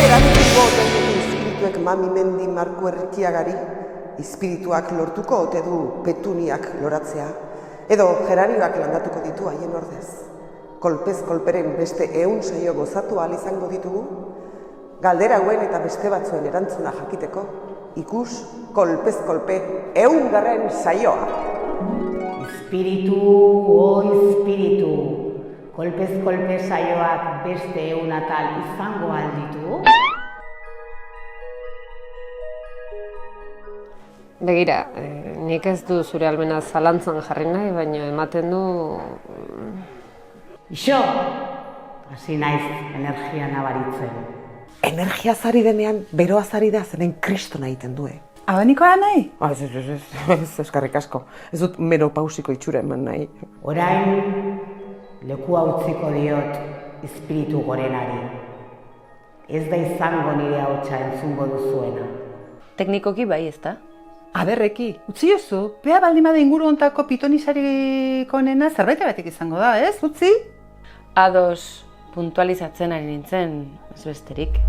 Erantzungo ote du espirituek Mami Mendi Marku Erkiagari, espirituak lortuko ote du Petuniak loratzea, edo Gerarioak landatuko ditu haien ordez. Kolpez kolperen beste 100 saio gozatu ahal izango ditugu, galdera hauen eta beste batzuen erantzuna jakiteko, ikus kolpez kolpe 100. saioa. Espiritu, espiritu, kolpez kolpe saioak beste 100 atal izango alditu? Begira, nik ez du zure almena zalantzan jarri nahi, baina ematen du... Ixo, hasi naiz energia nabaritzen. Energia zari denean, beroa zari da zenen kristona egiten du, Abanikoa nahi? Ez, eskarrik asko. Ez dut menopausiko itxura eman nahi. Orain, lekua utziko diot espiritu gorenari. Ez da izango nire hautsa entzungo duzuena. Teknikoki bai, ezta? Aberreki, utzi jozu, bea baldimada inguru ontako pitonisariko onena zerbait batek izango da, ez? Utzi? Ados puntualizatzen ari nintzen, ez besterik.